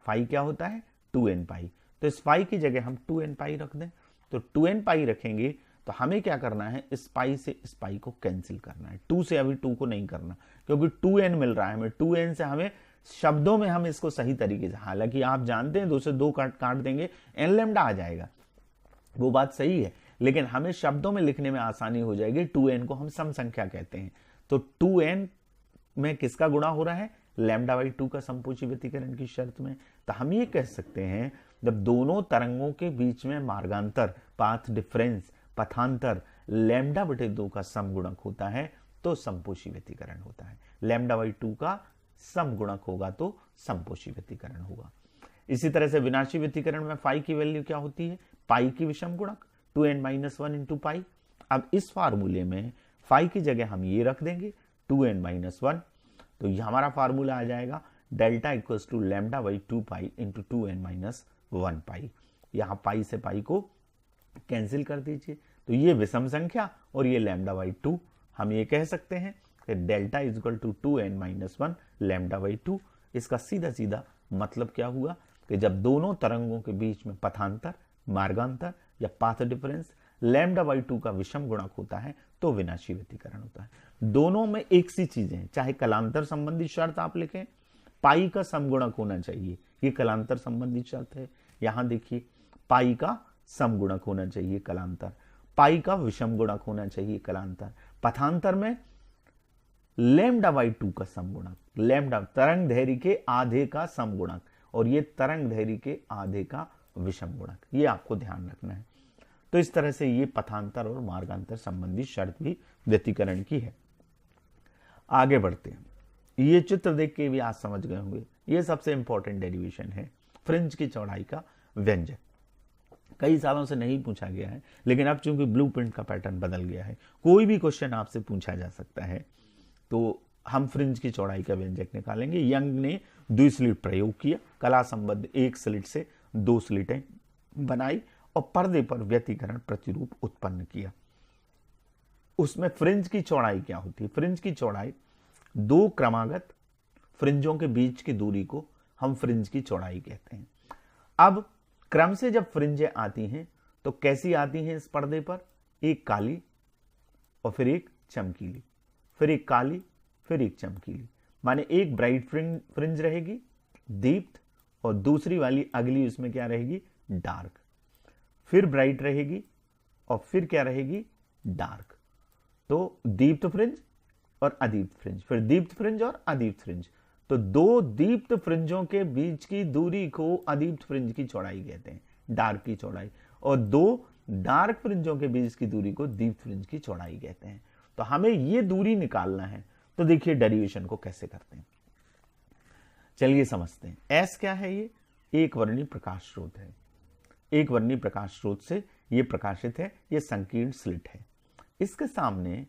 फाई क्या होता है, 2n पाई। तो इस फाई की जगह हम 2n पाई रख दें, तो 2n पाई रखेंगे तो हमें क्या करना है, इस पाई से इस पाई को कैंसिल करना है। 2 से अभी 2 को नहीं करना, क्योंकि 2n मिल रहा है हमें। 2n से हमें शब्दों में हम इसको सही तरीके से, हालांकि आप जानते हैं 2 से 2 काट देंगे n लैम्डा आ जाएगा, वो बात सही है, लेकिन हमें शब्दों में लिखने में आसानी हो जाएगी। 2n को हम सम संख्या कहते हैं। तो 2n में किसका गुणा हो रहा है, λ/2 का संपोषी व्यतिकरण की शर्त में। तो हम ये कह सकते हैं जब दोनों तरंगों के बीच में मार्गांतर, पाथ डिफरेंस, पथांतर λ/2 का समगुणक होता है तो संपोषी व्यतिकरण होता है। λ/2 का समगुणक होगा तो संपोषी व्यतिकरण होगा। इसी तरह से विनाशी व्यतिकरण में फाई की वैल्यू क्या होती है, पाई की विषम गुणक 2n - 1 इंटू पाई। अब इस फार्मूले में फाई की जगह हम ये रख देंगे 2n - 1, तो ये हमारा फार्मूला आ जाएगा delta equals to λ/2 pi into 2n - 1 pi. यहां पाई से पाई को कैंसिल कर दीजिए, तो ये विषम संख्या और ये λ/2 हम ये कह सकते हैं कि delta is equal to 2n-1 λ/2। इसका सीधा सीधा मतलब क्या हुआ कि जब दोनों तरंगों के बीच में पथांतर, मार्गांतर या पाथ डिफरेंस λ/2 का विषम गुणक होता है तो विनाशी व्यतिकरण होता है। दोनों में एक सी चीजें हैं, चाहे कलांतर संबंधी शर्त आप लिखें, पाई का समगुणक होना चाहिए, ये कलांतर संबंधी शर्त है। यहां देखिए पाई का समगुणक होना चाहिए कलांतर, पाई का विषम गुणक होना चाहिए कलांतर, पथांतर में λ/2 का समगुणक, लैम्डा तरंग धैर्य के आधे का समगुणक और ये तरंग धैर्य के आधे का विषम गुणक, ये आपको ध्यान रखना है। तो इस तरह से ये पथांतर और मार्गांतर संबंधी शर्त भी व्यतिकरण की है। आगे बढ़ते हैं, ये चित्र देख के भी आज समझ गए होंगे, ये सबसे इंपॉर्टेंट डेरिवेशन है, फ्रिंज की चौड़ाई का व्यंजक। कई सालों से नहीं पूछा गया है, लेकिन अब चूंकि ब्लूप्रिंट का पैटर्न बदल गया है, कोई भी क्वेश्चन आपसे पूछा जा सकता है, तो हम फ्रिंज की चौड़ाई का व्यंजक निकालेंगे। यंग ने द्विस्लिट प्रयोग किया, कला संबद्ध एक स्लिट से 2 स्लिटें बनाई और पर्दे पर व्यतिकरण प्रतिरूप उत्पन्न किया। उसमें फ्रिंज की चौड़ाई क्या होती है? फ्रिंज की चौड़ाई 2 क्रमागत फ्रिंजों के बीच की दूरी को हम फ्रिंज की चौड़ाई कहते हैं। अब क्रम से जब फ्रिंजें आती हैं तो कैसी आती हैं इस पर्दे पर? एक काली और फिर एक चमकीली, फिर एक काली, फिर एक चमकीली, माने एक ब्राइट फ्रिंज रहेगी दीप्त और दूसरी वाली अगली उसमें क्या रहेगी? डार्क, फिर ब्राइट रहेगी और फिर क्या रहेगी? डार्क। तो दीप्त फ्रिंज और अदीप्त फ्रिंज, फिर दीप्त फ्रिंज और अदीप्त फ्रिंज। तो 2 दीप्त फ्रिंजों के बीच की दूरी को अदीप्त फ्रिंज की चौड़ाई कहते हैं, डार्क की चौड़ाई, और 2 डार्क फ्रिंजों के बीच की दूरी को दीप्त फ्रिंज की चौड़ाई कहते हैं। तो हमें ये दूरी निकालना है, तो देखिए डेरिवेशन को कैसे करते हैं, चलिए समझते हैं। एस क्या है? ये एक वर्णी प्रकाश स्रोत है, एक वर्णी प्रकाश स्रोत से ये प्रकाशित है, ये संकीर्ण स्लिट है। इसके सामने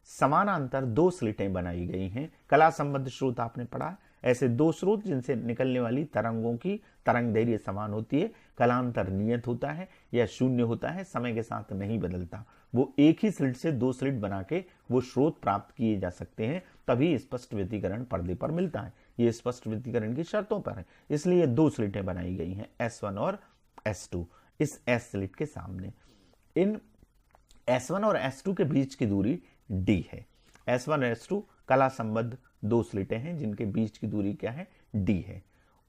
समानांतर 2 स्लिटें बनाई गई हैं। कला संबद्ध स्रोत आपने पढ़ा, ऐसे 2 स्रोत जिनसे निकलने वाली तरंगों की तरंग दैर्घ्य समान होती है, कलांतर नियत होता है या शून्य होता है, समय के साथ नहीं बदलता। वो एक ही स्लिट से 2 स्लिट बना के वो स्रोत प्राप्त किए जा सकते हैं, तभी स्पष्ट व्यतिकरण पर्दे पर मिलता है। ये स्पष्ट व्यतिकरण की शर्तों पर है, इसलिए 2 स्लिटें बनाई गई हैं, S1 और S2। इस S स्लिट के सामने इन S1 और S2 के बीच की दूरी D है। S1 और S2 कला संबद्ध 2 स्लिटें हैं जिनके बीच की दूरी क्या है? D है।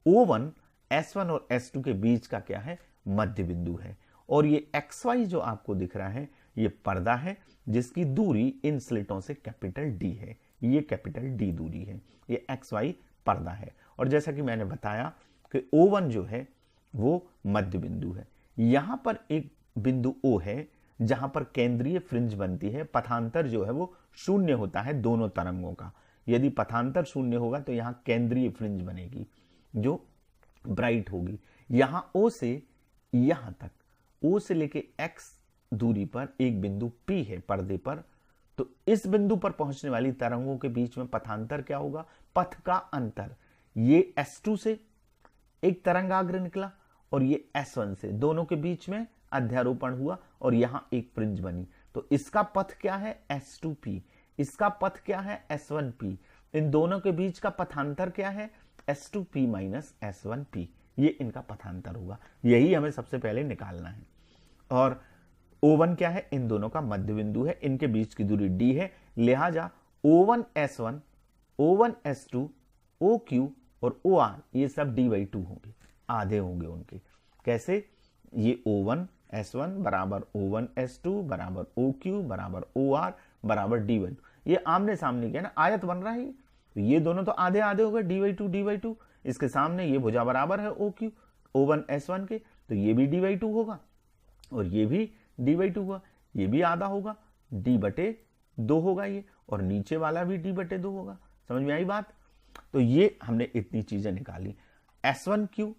O1 S1 और S2 के बीच का क्या है? मध्य बिंदु है। और ये XY जो आपको दिख रहा है ये पर्दा है जिसकी दूरी इन स्लिटों से कैपिटल D है, ये कैपिटल D दूरी है, ये XY पर्दा है। और जैसा कि मैंने बताया कि O1 जो है वो मध्य बिंदु है। यहां पर एक बिंदु O है जहां पर केंद्रीय फ्रिंज बनती है, पथांतर जो है वो शून्य होता है दोनों तरंगों का। यदि पथांतर शून्य होगा तो यहां केंद्रीय फ्रिंज बनेगी जो ब्राइट होगी। यहां O से यहां तक, O से लेके X दूरी पर एक बिंदु P है पर्दे पर। तो इस बिंदु पर पहुंचने वाली तरंगों के बीच में पथांतर क्या होगा? पथ का अंतर। ये S2 से एक तरंगाग्र निकला और ये S1 से, दोनों के बीच में अध्यारोपण हुआ और यहां एक फ्रिंज बनी। तो इसका पथ क्या है? S2P। इसका पथ क्या है? S1P। इन दोनों के बीच का पथांतर क्या है? S2P minus S1P। ये इनका पथांतर होगा, यही हमें सबसे पहले निकालना है। और O1 क्या है? इन दोनों का मध्य बिंदु है, इनके बीच की दूरी D है, लिहाजा O1 S1, O1 S2, OQ और OR ये सब D/2 होंगे, आधे होंगे उनके। कैसे? ये O1 S1 बराबर O1 S2 बराबर OQ बराबर OR बराबर D/2। ये आमने सामने क्या है ना, आयत बन रहा है, तो ये दोनों तो आधे आधे हो गए, D/2 D/2। इसके सामने ये भुजा बराबर है OQ O1 S1 के, तो ये भी D/2 होगा और ये भी D/2 होगा, ये भी आधा होगा, D/2 होगा ये, और नीचे वाला भी D/2 होगा। समझ में आई बात? तो ये हमने इतनी चीजें निकाली। S1Q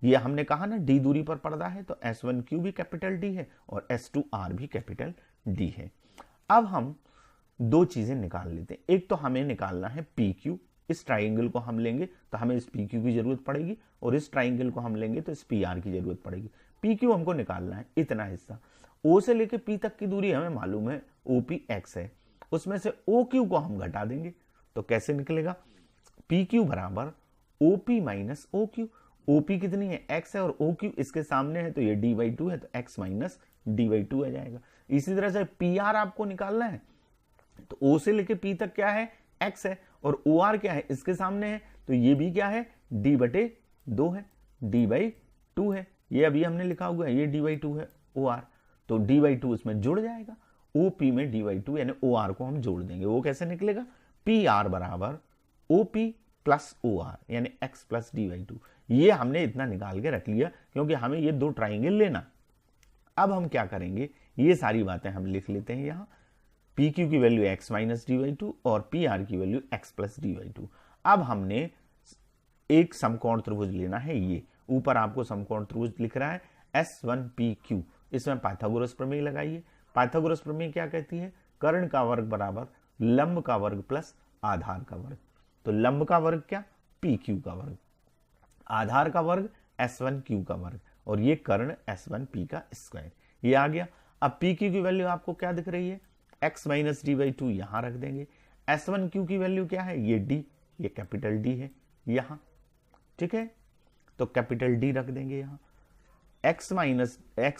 ये हमने कहा ना D दूरी पर पर्दा है, तो S1Q भी कैपिटल D है और S2R भी कैपिटल D है। अब हम 2 चीजें निकाल लेते हैं। एक तो हमें निकालना है PQ, इस ट्राइंगल को हम लेंगे तो हमें इस PQ की जरूरत पड़ेगी, और इस ट्राइंगल को हम लेंगे तो इस PR की जरूरत पड़ेगी। PQ हमको निकालना है इतना हिस्सा। O से लेके P तक की दूरी हमें मालूम है OPX है, उसमें से ओ क्यू को हम घटा देंगे तो कैसे निकलेगा, पी क्यू बराबर OP minus O Q. OP कितनी है, एक्स है, और ओ क्यू इसके सामने है तो ये डी बाई टू है, तो x minus d by two आ जाएगा। इसी तरह से पी आर आपको निकालना है तो ओ से लेके पी तक क्या है, एक्स है, और ओ आर क्या है, इसके सामने है तो ये भी क्या है, डी बटे दो है, डी बाई टू है, ये अभी हमने लिखा हुआ है, ये डी बाई टू है ओ आर, तो डी बाई टू इसमें जुड़ जाएगा, ओ पी में डी बाई टू यानी ओ आर को हम जोड़ देंगे। वो कैसे निकलेगा, पी आर बराबर O P plus O R यानी x plus d by two. ये हमने इतना निकाल के रख लिया क्योंकि हमें ये दो ट्राइंगल लेना। अब हम क्या करेंगे, ये सारी बातें हम लिख लेते हैं यहाँ, पी क्यू की value x minus d by to और पी आर की value x plus d by to. अब हमने एक समकोण त्रिभुज लेना है, ये ऊपर आपको समकोण त्रिभुज लिख रहा है S1PQ, इसमें पाइथागोरस प्रमेय लगाइए। पाइथागोरस प्रमेय क्या कहती है, कर्ण का वर्ग बराबर लंब का वर्ग प्लस आधार का वर्ग। तो लंब का वर्ग क्या, PQ का वर्ग, आधार का वर्ग S1Q का वर्ग, और ये कर्ण S1P का स्क्वायर, ये आ गया। अब PQ की वैल्यू आपको क्या दिख रही है, x minus d by to यहां रख देंगे। S1Q की वैल्यू क्या है, ये D, ये कैपिटल D है यहां, ठीक है, तो कैपिटल D रख देंगे यहां। x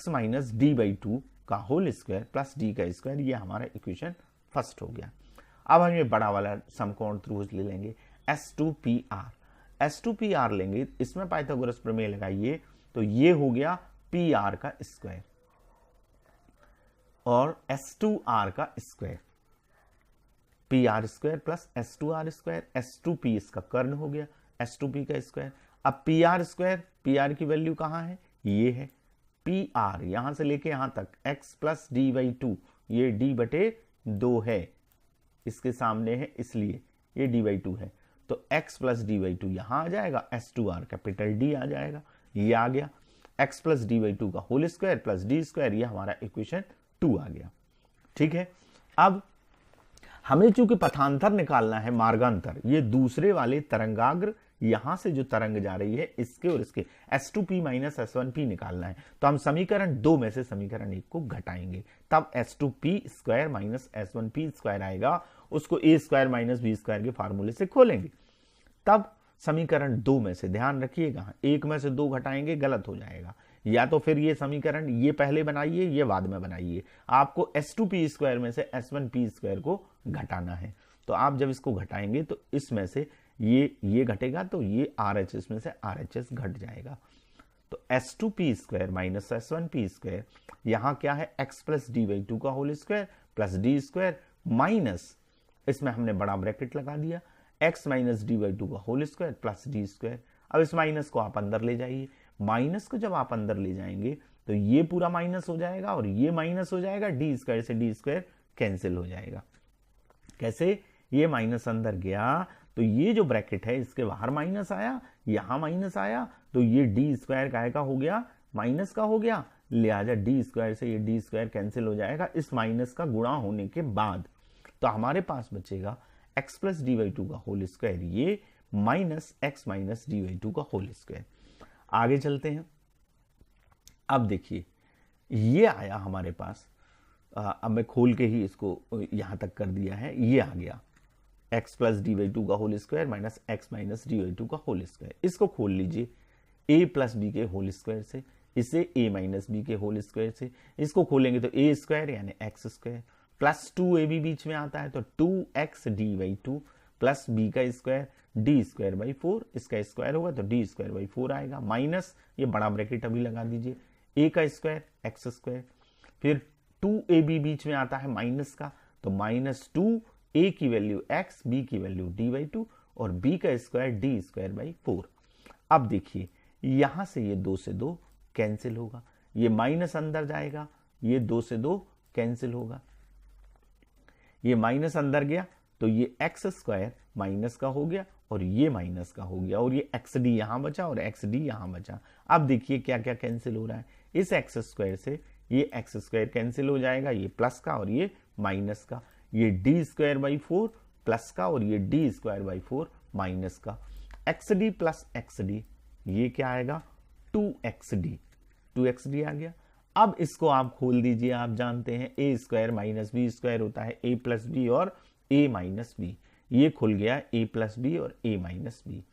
minus d by two का होल स्क्वायर प्लस डी का स्क्वायर, ये हमारा इक्वेशन फर्स्ट हो गया। अब हम ये बड़ा वाला समकोण त्रिभुज ले लेंगे S2PR, S2PR लेंगे, इसमें पाइथागोरस प्रमेय लगाइए तो ये हो गया PR का स्क्वायर और S2R का square, PR square plus S2R square, S2P इसका कर्ण हो गया, S2P का स्क्वायर। अब PR स्क्वायर, PR की वैल्यू कहां है, ये है PR, यहां से लेके यहां तक x plus d by two, ये d बटे दो है, इसके सामने है इसलिए ये d बाई टू है, तो x plus d by to यहां आ जाएगा, S2R कैपिटल D आ जाएगा, ये आ गया। x plus d by two का whole square plus d square, ये हमारा इक्वेशन 2 आ गया, ठीक है। अब हमें चूंकि पथांतर निकालना है, मार्गांतर, ये दूसरे वाले तरंगाग्र, यहां से जो तरंग जा रही है इसके और इसके S2P माइनस S1P निकालना है, तो हम समीकरण 2 में से समीकरण 1 को घटाएंगे, तब S2P square minus S1P square आएगा, उसको a square minus b square के फार्मूले से खोलेंगे, तब समीकरण 2 में से, ध्यान रखिएगा, एक में से 2 घटाएंगे गलत हो जाएगा, या तो फिर ये समीकरण ये पहले बनाइए, ये बाद में बनाइए, आपको S2P स्क्वायर में से S1P स्क्वायर को घटाना है। तो आप जब इसको घटाएंगे तो इसमें से ये घटेगा तो ये RHS में से RHS घट जाएगा, तो S2P square minus S1P square, यहां क्या है, x plus d by two का whole square plus d square minus, इसमें हमने बड़ा ब्रैकेट लगा दिया, x minus d by two का whole square plus d square. अब इस माइनस को आप अंदर ले जाइए, माइनस को जब आप अंदर ले जाएंगे तो ये पूरा माइनस हो जाएगा और ये माइनस हो जाएगा, डी स्क्वायर से डी स्क्वायर कैंसिल हो जाएगा। कैसे, ये माइनस अंदर गया तो ये जो ब्रैकेट है इसके बाहर माइनस आया, यहां माइनस आया, तो ये डी स्क्वायर का हो गया, माइनस का हो गया, लिहाजा डी स्क्वायर से ये डी स्क्वायर कैंसिल हो जाएगा इस माइनस का गुणा होने के बाद, तो हमारे पास बचेगा x plus d by two का होल स्क्वायर, ये minus x minus d by two का होल स्क्वायर। आगे चलते हैं, अब देखिए ये आया हमारे पास, अब मैं खोल के ही इसको यहां तक कर दिया है, ये आ गया x plus d by two का whole square minus x minus d by two का होल स्क्वायर। इसको खोल लीजिए a प्लस बी के होल स्क्वायर से, इसे a माइनस बी के होल स्क्वायर से, इसको खोलेंगे तो a स्क्वायर यानी x स्क्वायर प्लस 2ab बीच में आता है तो 2x d by two plus b का स्क्वायर डी स्क्वायर बाई 4, इसका स्क्वायर होगा तो डी स्क्वायर बाई 4 आएगा, माइनस ये बड़ा ब्रैकेट अभी लगा दीजिए, a का स्क्वायर x स्क्वायर, फिर 2ab बीच में आता है माइनस का, तो माइनस 2, a की वैल्यू x, b की वैल्यू d बाई टू और b का स्क्वायर d स्क्वायर बाई 4। अब देखिए यहां से ये 2 से 2 कैंसिल होगा, ये माइनस अंदर जाएगा, ये 2 से 2 कैंसिल होगा, ये माइनस अंदर गया तो ये एक्स स्क्वायर माइनस का हो गया और ये माइनस का हो गया, और ये एक्स डी यहां बचा और एक्स डी यहां बचा। अब देखिए क्या क्या कैंसिल हो रहा है, इस एक्स स्क्वायर से ये एक्स स्क्वायर कैंसिल हो जाएगा, ये प्लस का और ये माइनस का, ये डी स्क्वायर बाई 4 प्लस का और ये डी स्क्वायर बाई 4 माइनस का, x D plus x D, ये क्या आएगा 2xd, 2xd आ गया। अब इसको आप खोल दीजिए, आप जानते हैं ए स्क्वायर माइनस बी स्क्वायर होता है ए प्लस बी और ए माइनस बी। ये खुल गया ए प्लस बी और ए माइनस बी,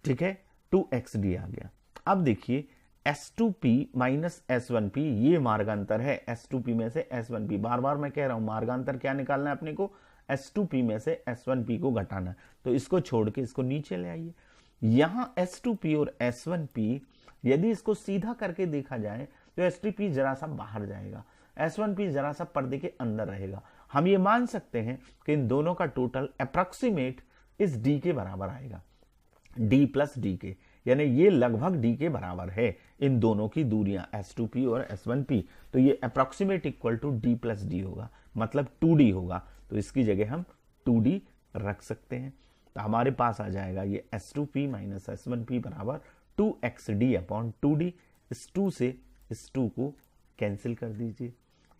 ठीक है, 2xd आ गया। अब देखिए S2p माइनस S1p, ये मार्गांतर है S2p में से S1p। बार बार मैं कह रहा हूं मार्गांतर क्या निकालना है अपने को, S2p में से S1p को घटाना। तो इसको छोड़ के इसको नीचे ले आइए। यहां S2p और S1p यदि इसको सीधा करके देखा जाए तो S2p जरा सा बाहर जाएगा, S1p जरा सा पर्दे के अंदर रहेगा। हम ये मान सकते हैं कि इन दोनों का टोटल अप्रोक्सीमेट इस d के बराबर आएगा, d प्लस डी के, यानी ये लगभग d के बराबर है इन दोनों की दूरियां S2p और S1p। तो ये approximate equal to d plus d होगा, मतलब 2d होगा। तो इसकी जगह हम 2d रख सकते हैं। तो हमारे पास आ जाएगा ये S2p माइनस S1p बराबर 2xd अपॉन 2d। इस 2 से इस 2 को कैंसिल कर दीजिए।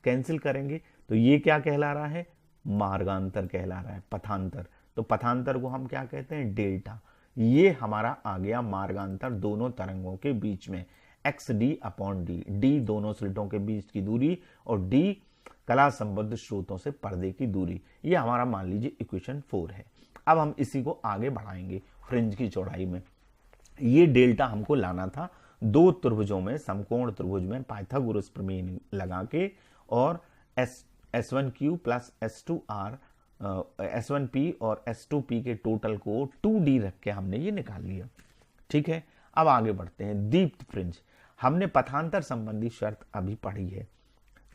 कैंसिल करेंगे तो ये क्या कहला रहा है, मार्गांतर कहला रहा है, पथांतर। तो पथांतर को हम क्या कहते हैं, डेल्टा। ये हमारा आ गया मार्गांतर दोनों तरंगों के बीच में, xd अपॉन डी। डी दोनों स्लिटों के बीच की दूरी और डी कला संबद्ध स्रोतों से पर्दे की दूरी। ये हमारा मान लीजिए इक्वेशन 4 है। अब हम इसी को आगे बढ़ाएंगे फ्रिंज की चौड़ाई में। ये डेल्टा हमको लाना था दो त्रिभुजों में, समकोण त्रिभुज में पाइथागोरस प्रमेय लगा के, और S1Q प्लस S2R S1P और S2P के टोटल को 2D रख के हमने ये निकाल लिया, ठीक है। अब आगे बढ़ते हैं। दीप्त फ्रिंज, हमने पथांतर संबंधी शर्त अभी पढ़ी है।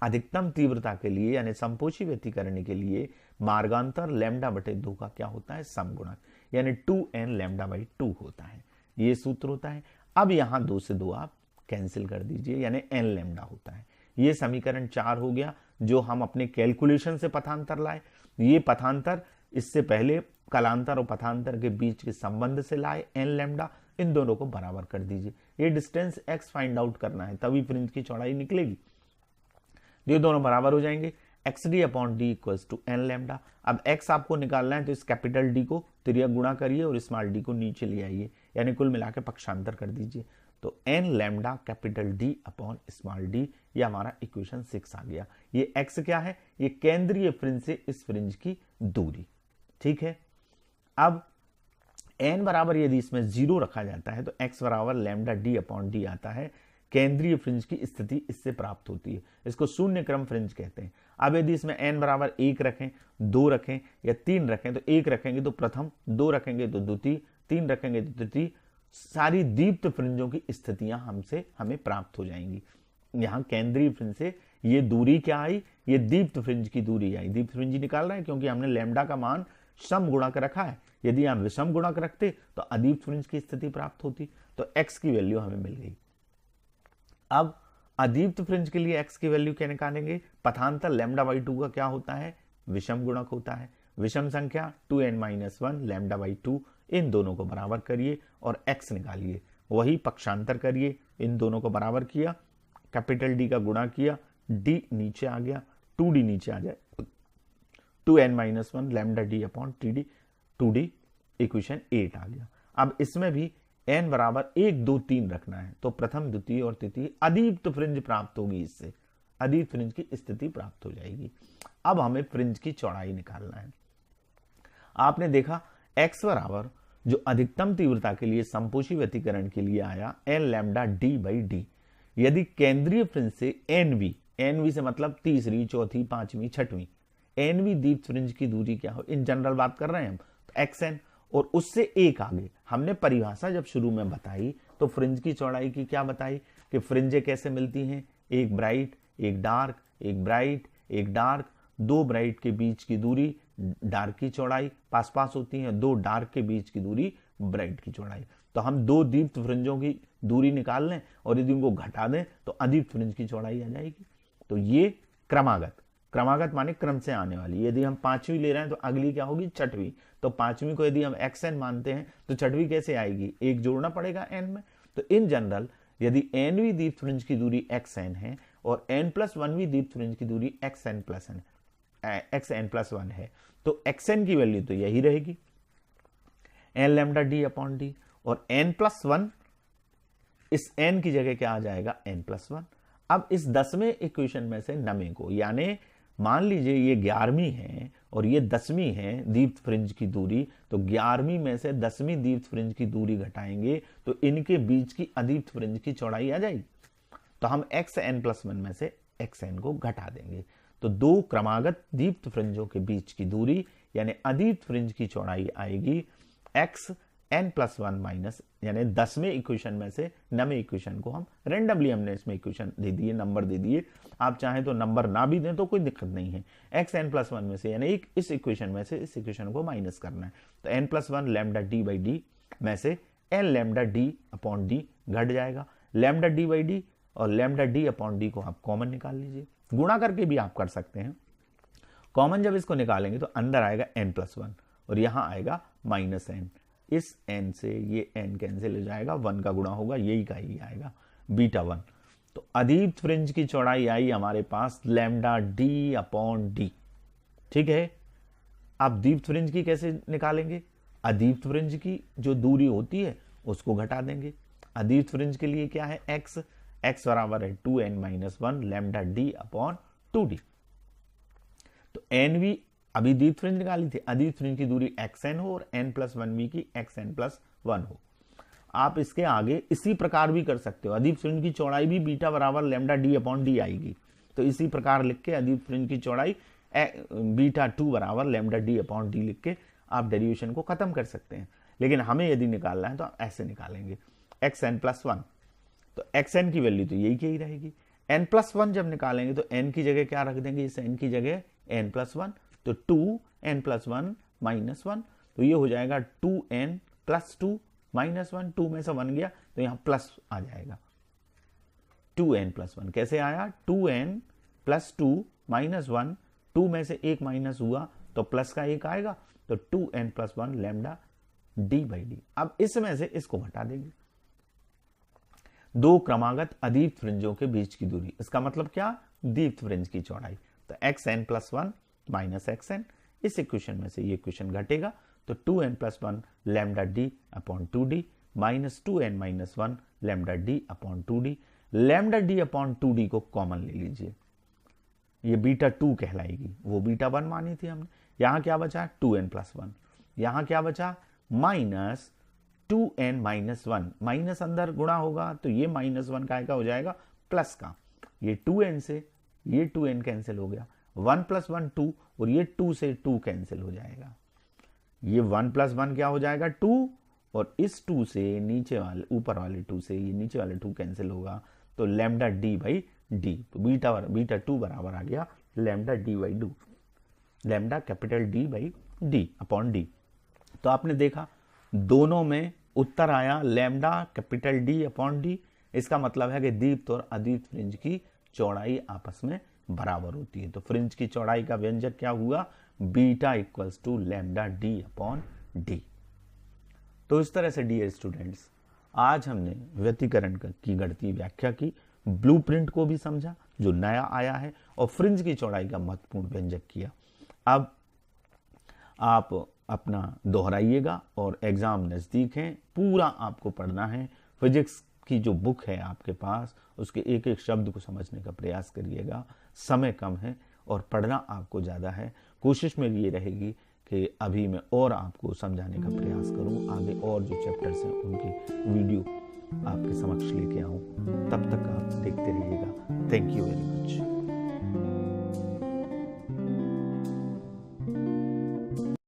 अधिकतम तीव्रता के लिए यानी संपोषी व्यतिकरण के लिए मार्गांतर लैम्डा बटे 2 का क्या होता है, समगुणक, यानी 2n लैम्डा बाई 2 होता है। ये सूत्र होता है। अब यहां 2 से 2 आप कैंसिल कर दीजिए, यानी n लैम्डा होता है। ये समीकरण 4 हो गया जो हम अपने कैलकुलेशन से पथांतर लाए। ये पथांतर इससे पहले कलांतर और पथांतर के बीच के संबंध से लाए n लैम्डा। इन दोनों को बराबर कर दीजिए। ये डिस्टेंस x फाइंड आउट करना है, तभी फ्रिंज की चौड़ाई निकलेगी। ये दोनों बराबर हो जाएंगे, xd upon d equals to n lambda. अब x आपको निकालना है तो इस कैपिटल D को तिर्यक गुणा करिए और स्मॉल d को नीचे ले आइए, यानी कुल मिलाकर पक्षांतर कर दीजिए। तो n lambda capital D upon small d, ये हमारा इक्वेशन 6 आ गया। ये x क्या है, ये केंद्रीय फ्रिंज से इस फ्रिंज की दूरी, ठीक है। अब n बराबर यदि इसमें 0 रखा जाता है तो x बराबर लैम्डा d अपॉन डी आता है। केंद्रीय फ्रिंज की स्थिति इससे प्राप्त होती है, इसको शून्य क्रम फ्रिंज कहते हैं। अब यदि इसमें n बराबर 1 रखें, 2 रखें या 3 रखें, तो 1 रखेंगे तो प्रथम, 2 रखेंगे तो द्वितीय, 3 रखेंगे तो तृतीय, सारी दीप्त फ्रिंजों की स्थितियां हमें प्राप्त हो जाएंगी। यहाँ केंद्रीय फ्रिंज से ये दूरी क्या आई, ये दीप्त फ्रिंज की दूरी आई। दीप्त फ्रिंज निकाल रहे हैं क्योंकि हमने लैम्डा का मान सम गुणक रखा है। यदि आप विषम गुणक रखते तो अदीप्त फ्रिंज की स्थिति प्राप्त होती। तो x की वैल्यू हमें मिल गई। अब अदीप्त फ्रिंज के लिए x की वैल्यू क्या निकालेंगे, पथांतर लैम्डा बाई 2 का क्या होता है, विषम गुणक होता है। विषम संख्या 2n-1 लैम्डा बाई 2, इन दोनों को बराबर करिए और x निकालिए। वही पक्षांतर करिए, इन दोनों को बराबर किया, कैपिटल D का गुणा किया, d नीचे आ गया, 2d नीचे आ जाए, 2n-1 lambda d upon 2d equation 8 आ गया। अब इसमें भी n बराबर 1, 2, 3 रखना है, तो प्रथम, द्वितीय और तृतीय अदीप्त फ्रिंज प्राप्त होगी। इससे अदीप्त फ्रिंज की स्थिति प्राप्त हो जाएगी। अब हमें फ्रिंज की चौड़ाई निकालना है। आपने देखा x बराबर जो अधिकतम तीव्रता के लिए संपोषी व्यतिकरण के लिए आया n lambda d by D. यदि केंद्रीय फ्रिंज से nv से मतलब तीसरी, चौथी, पांचवी, छठवीं, nv दीप्त फ्रिंज की दूरी क्या हो, इन जनरल बात कर रहे हैं हम, तो xn, और उससे एक आगे हमने परिभाषा जब शुरू में बताई तो फ्रिंज की चौड़ाई की क्या बताई कि फ्रिंजें कैसे मिलती हैं, एक ब्राइट, एक डार्क, एक ब्राइट, एक डार्क, दो ब्राइट के बीच की दूरी डार्क की चौड़ाई पास पास होती है, दो डार्क के बीच की दूरी ब्राइट की चौड़ाई। तो हम दो दीप्त फ्रिंजों की दूरी निकाल लें और यदि उनको घटा दें तो अदीप्त फ्रिंज की चौड़ाई आ जाएगी। तो ये क्रमागत माने क्रम से आने वाली। यदि हम पांचवी ले रहे हैं तो अगली क्या होगी, छठवीं। तो पांचवी को यदि हम xn मानते हैं तो छठवीं कैसे आएगी, एक जोड़ना पड़ेगा n में। तो इन जनरल यदि nवीं दीप्त फ्रिंज की दूरी xn है और n+1वीं दीप्त फ्रिंज की दूरी xn+1 है, तो xn की वैल्यू तो यही रहेगी n lambda d upon D, और n+1 इस n की जगह क्या आ जाएगा, n+1। अब इस 10वें इक्वेशन में से नवें को, यानी मान लीजिए ये 11वीं है और ये 10वीं है दीप्त फ्रिंज की दूरी, तो 11वीं में से 10वीं दीप्त फ्रिंज की दूरी घटाएंगे तो इनके बीच की अदीप्त फ्रिंज की चौड़ाई आ जाएगी। तो हम xn+1 में से xn को घटा देंगे, तो दो क्रमागत दीप्त फ्रिंजों के बीच की दूरी यानी अदीप्त फ्रिंज की चौड़ाई आएगी xn+1 माइनस, यानी 10वें इक्वेशन में से 9वें इक्वेशन को हम रेंडमली हमने इसमें इक्वेशन दे दिए, नंबर दे दिए। आप चाहें तो नंबर ना भी दें तो कोई दिक्कत नहीं है। xn+1 में से यानी इस इक्वेशन में से इस इक्वेशन को माइनस करना है, तो n+1 lambda D by D में से n lambda d upon D घट जाएगा। लैम्डा डी बाई डी और लैम्डा डी अपॉन डी को आप कॉमन निकाल लीजिए, गुणा करके भी आप कर सकते हैं। कॉमन जब इसको निकालेंगे तो अंदर आएगा n+1 और यहां आएगा -n। इस n से ये n कैंसिल हो जाएगा, 1 का गुणा होगा, यही का ही आएगा β1। तो अदीप्त फ्रिंज की चौड़ाई आई हमारे पास लैम्डा डी अपॉन डी। ठीक है, अब दीप्त फ्रिंज की कैसे निकालेंगे? अदीप्त फ्रिंज की जो दूरी होती है उसको घटा देंगे। अदीप्त फ्रिंज के लिए क्या है? x बराबर है 2n-1 lambda d upon 2d। तो n भी अभी दीप्त फ्रिंज निकाली थी, अदीप्त फ्रिंज की दूरी xn हो और n+1 की xn+1 हो। आप इसके आगे इसी प्रकार भी कर सकते हो, अदीप्त फ्रिंज की चौड़ाई भी बीटा बराबर लैम्डा डी अपॉन डी आएगी, तो इसी प्रकार लिख के अदीप्त फ्रिंज की चौड़ाई β2 बराबर लैम्डा डी अपॉन डी लिख के आप डेरिवेशन को खत्म कर सकते हैं। लेकिन हमें यदि निकालना है तो ऐसे निकालेंगे xn+1, तो xn की वैल्यू तो यही की ही रहेगी। n+1 जब निकालेंगे तो n की जगह क्या रख देंगे? इस n की जगह n+1, तो 2n+1 -1, तो ये हो जाएगा 2n+2 -1, 2 में से 1 गया तो यहां प्लस आ जाएगा। 2n+1 कैसे आया? 2n+2 -1, 2 में से 1 माइनस हुआ तो प्लस का 1 आएगा, तो 2n+1 lambda D by D. अब इसमें से इसको घटा देंगे, दो क्रमागत अदीप्त फ्रिंजों के बीच की दूरी, इसका मतलब क्या? दीप्त फ्रिंज की चौड़ाई। तो xn+1 माइनस xn, इस इक्वेशन में से ये इक्वेशन घटेगा, तो 2n+1 lambda d upon 2d minus 2n-1 lambda d upon 2d। Lambda d upon 2d को कॉमन ले लीजिए, ये β2 कहलाएगी, वो β1 मानी थी हमने। यहां क्या बचा? 2n+1। यहां क्या बचा? माइनस 2n-1, माइनस अंदर गुणा होगा तो ये -1 का हो जाएगा प्लस का, ये 2n से ये 2n कैंसिल हो गया, 1 + 1 2 और ये 2 से 2 कैंसिल हो जाएगा, ये 1 + 1 क्या हो जाएगा? 2, और इस 2 से नीचे वाले ऊपर वाले 2 से ये नीचे वाले 2 कैंसिल होगा, तो लैम्डा डी बाई डी, तो β2 बराबर आ गया lambda D by do, lambda capital D by D upon d. तो आपने देखा दोनों में उत्तर आया lambda capital D upon D. इसका मतलब है कि दीप्त और अदीप्त फ्रिंज की चौड़ाई आपस में बराबर होती है। तो फ्रिंज की चौड़ाई का व्यंजक क्या हुआ? Beta equals to lambda d upon d. तो इस तरह से डियर स्टूडेंट्स, आज हमने व्यतिकरण की गणितीय व्याख्या की, ब्लूप्रिंट को भी समझा जो नया आया है, और फ्रिंज की चौड़ाई का महत्वपूर्ण व्यंजक किया। अब आप अपना दोहराइएगा और एग्जाम नज़दीक है, पूरा आपको पढ़ना है। फिजिक्स की जो बुक है आपके पास, उसके एक एक शब्द को समझने का प्रयास करिएगा, समय कम है और पढ़ना आपको ज़्यादा है। कोशिश मेरी ये रहेगी कि अभी मैं और आपको समझाने का प्रयास करूं, आगे और जो चैप्टर्स हैं उनकी वीडियो आपके समक्ष लेके आऊं। तब तक आप देखते रहिएगा। Thank you very much.